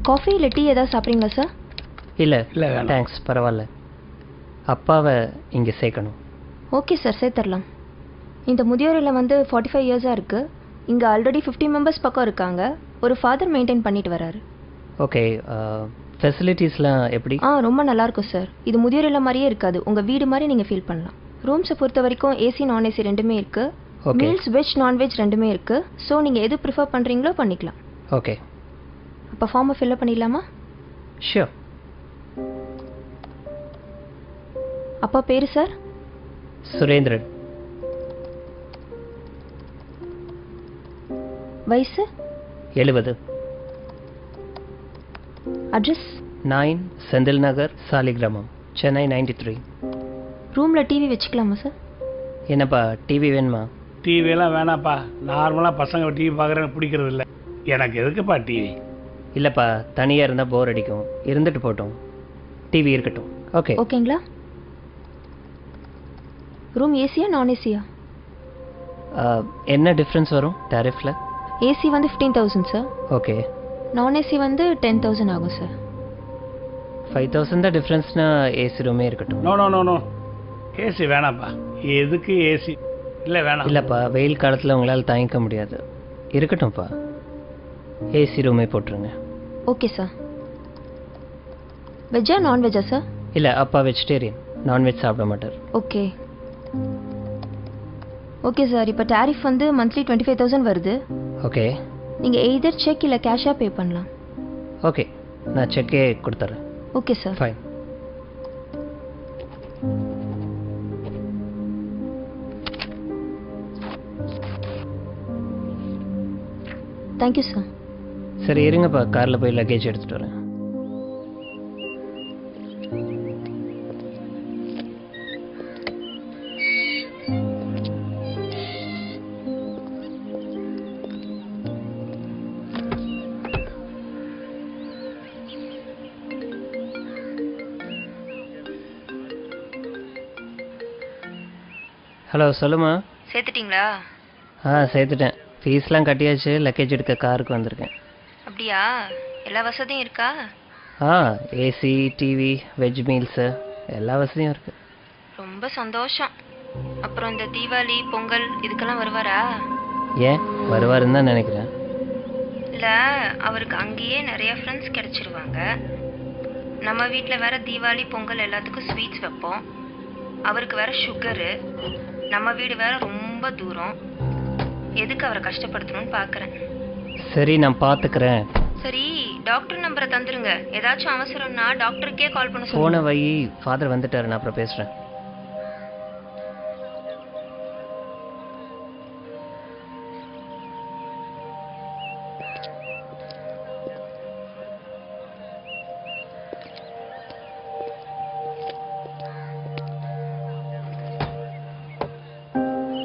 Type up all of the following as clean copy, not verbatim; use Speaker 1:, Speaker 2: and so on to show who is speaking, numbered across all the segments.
Speaker 1: Coffee இல்லை tea ஏதாவது சாப்பிட்றீங்களா சார்?
Speaker 2: இல்லை இல்லை தேங்க்ஸ், பரவாயில்ல. அப்பாவை இங்கே சேர்க்கணும்.
Speaker 1: ஓகே சார், சேர்த்துடலாம். இந்த முதியோர் இல்லம் வந்து 45 இயர்ஸாக இருக்குது. இங்கே ஆல்ரெடி 50 மெம்பர்ஸ் பக்கம் இருக்காங்க. ஒரு ஃபாதர் மெயின்டைன் பண்ணிட்டு வராரு.
Speaker 2: ஓகே, ஃபெசிலிட்டிஸ்லாம் எப்படி?
Speaker 1: ரொம்ப நல்லாயிருக்கும் சார். இது முதியோர் இல்லம் மாதிரியே இருக்காது, உங்கள் வீடு மாதிரி நீங்கள் ஃபீல் பண்ணலாம். ரூம்ஸை பொறுத்த வரைக்கும் ஏசி நான் ஏசி ரெண்டுமே இருக்குது. மீல்ஸ் வெஜ் நான்வெஜ் ரெண்டுமே இருக்குது. ஸோ நீங்கள் எது ப்ரிஃபர் பண்ணுறீங்களோ பண்ணிக்கலாம்.
Speaker 2: ஓகே,
Speaker 1: அப்போ ஃபார்மை ஃபில்அப் பண்ணிடலாமா?
Speaker 2: ஷியோர்.
Speaker 1: அப்பா பேர் சார்?
Speaker 2: சுரேந்திரன்.
Speaker 1: வயசு?
Speaker 2: 70.
Speaker 1: அட்ரஸ்?
Speaker 2: 9 செந்தில் நகர், சாலிகிராமம், சென்னை 93.
Speaker 1: ரூமில் டிவி வச்சுக்கலாமா சார்?
Speaker 2: என்னப்பா டிவி வேணுமா?
Speaker 3: டிவியெல்லாம் வேணாப்பா. நார்மலாக பசங்க டிவி பார்க்குறேன்னு பிடிக்கிறது இல்லை. எனக்கு எதுக்குப்பா டிவி?
Speaker 2: இல்லைப்பா, தனியாக இருந்தால் போர் அடிக்கும். இருந்துட்டு போட்டோம், டிவி இருக்கட்டும். ஓகே
Speaker 1: ஓகேங்களா? ரூம் ஏசியா நான் ஏசியா?
Speaker 2: என்ன டிஃப்ரென்ஸ் வரும் டாரிஃபில்?
Speaker 1: ஏசி வந்து 15,000 சார்.
Speaker 2: ஓகே.
Speaker 1: நான் ஏசி வந்து 10,000 ஆகும் சார்.
Speaker 2: 5,000 தான் டிஃப்ரென்ஸ்னா ஏசி ரூமே இருக்கட்டும்.
Speaker 3: No no no no, AC வேணாப்பா. எதுக்கு ஏசி? இல்லை வேணாம்.
Speaker 2: இல்லைப்பா, வெயில் காலத்தில் உங்களால் தாங்கிக்க முடியாது. இருக்கட்டும்ப்பா, ஏசி ரூமே போட்டுருங்க.
Speaker 1: Okay sir. வெஜ்ஜா நான்வெஜ்ஜா சார்?
Speaker 2: இல்லை, அப்பா வெஜிடேரியன், நான்வெஜ் சாப்பிட மாட்டார்.
Speaker 1: Okay okay sir. இப்போ டாரிஃப் வந்து மந்த்லி 25,000 வருது.
Speaker 2: ஓகே.
Speaker 1: நீங்கள் எய்தர் செக் இல்லை கேஷாக பே பண்ணலாம்.
Speaker 2: ஓகே, நான் செக்கே கொடுத்துட்றேன்.
Speaker 1: Okay sir.
Speaker 2: Fine.
Speaker 1: Thank you sir.
Speaker 2: சரி இருங்கப்பா, காரில் போய் லக்கேஜ் எடுத்துகிட்டு வரேன். ஹலோ, சொல்லுமா.
Speaker 1: சேர்த்துட்டிங்களா?
Speaker 2: சேர்த்துட்டேன். ஃபீஸ்லாம் கட்டியாச்சு. லக்கேஜ் எடுக்க காருக்கு வந்திருக்கேன்.
Speaker 1: அப்படியா? எல்லா வசதியும் இருக்கா?
Speaker 2: ஏசி, டிவி, வெஜ் மீல்ஸு எல்லா வசதியும் இருக்குது.
Speaker 1: ரொம்ப சந்தோஷம். அப்புறம் இந்த தீபாவளி பொங்கல் இதுக்கெல்லாம் வருவாரா?
Speaker 2: ஏன் வருவாருன்னு தான் நினைக்கிறேன்.
Speaker 1: இல்லை, அவருக்கு அங்கேயே நிறைய ஃப்ரெண்ட்ஸ் கிடச்சிருவாங்க. நம்ம வீட்டில் வேற தீபாவளி பொங்கல் எல்லாத்துக்கும் ஸ்வீட்ஸ் வைப்போம். அவருக்கு வேற சுகரு. நம்ம வீடு வேற ரொம்ப தூரம். எதுக்கு அவரை கஷ்டப்படுத்தணும்னு பார்க்குறேன்.
Speaker 2: சரி, நான் பார்த்துக்கிறேன்.
Speaker 1: சரி, டாக்டர் நம்பரை தந்துருங்க. ஏதாச்சும் அவசரம்னா டாக்டருக்கே கால் பண்ண சொல்லுங்க.
Speaker 2: ஃபோனை வை, ஃபாதர் வந்துட்டாரு, நான் அப்புறம் பேசுகிறேன்.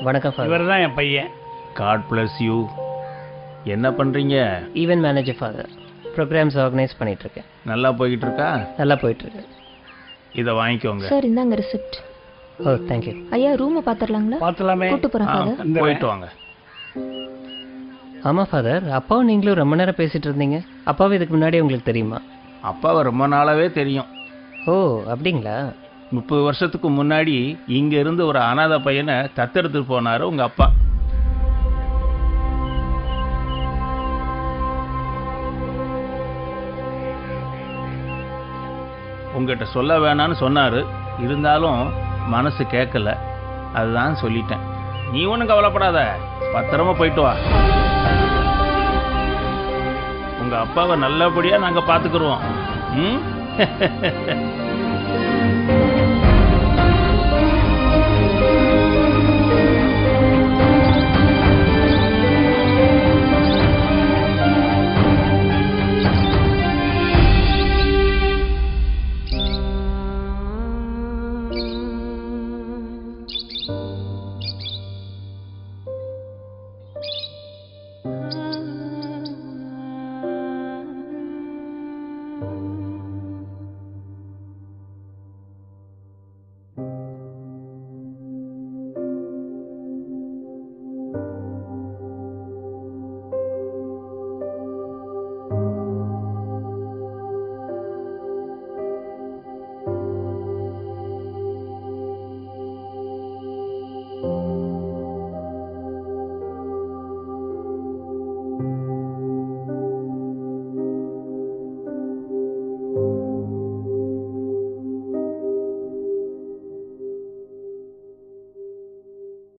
Speaker 2: வணக்கம் ஃபாதர்.
Speaker 3: இவர் தான் என் பையன்.
Speaker 4: God bless you. என்ன பண்ணுறீங்க?
Speaker 2: Event manager father. Programmes organise பண்ணிகிட்ருக்கேன்.
Speaker 4: நல்லா போய்கிட்டு இருக்கா?
Speaker 2: நல்லா போயிட்டுருக்கு.
Speaker 4: இதை வாங்கிக்கோங்க.
Speaker 1: சார், இந்தாங்க ரிசிப்ட்.
Speaker 2: ஓ, தேங்க்யூ.
Speaker 1: ஐயா, ரூமை பார்த்துடலாங்களா?
Speaker 3: பார்த்துலாமே.
Speaker 1: கூட்டு போகிறேன் ஃபாதர்.
Speaker 4: போயிட்டு வாங்க.
Speaker 2: ஆமாம் ஃபாதர், அப்பாவும் நீங்களும் ரொம்ப நேரம் பேசிகிட்டு இருந்தீங்க. அப்பாவும் இதுக்கு முன்னாடி உங்களுக்கு தெரியுமா?
Speaker 4: அப்பாவை ரொம்ப நாளாகவே தெரியும்.
Speaker 2: ஓ, அப்படிங்களா?
Speaker 4: 30 வருஷத்துக்கு முன்னாடி இங்க இருந்து ஒரு அனாதை பையனை தத்தெடுத்துட்டு போனாரு உங்க அப்பா. உங்ககிட்ட சொல்ல வேணான்னு சொன்னாரு. இருந்தாலும் மனசு கேட்கல. அதுதான் சொல்லிட்டேன். நீ ஒன்றும் கவலைப்படாத, பத்திரமா போயிட்டு வா. உங்க அப்பாவை நல்லபடியா நாங்க பாத்துக்கிறோம். ம்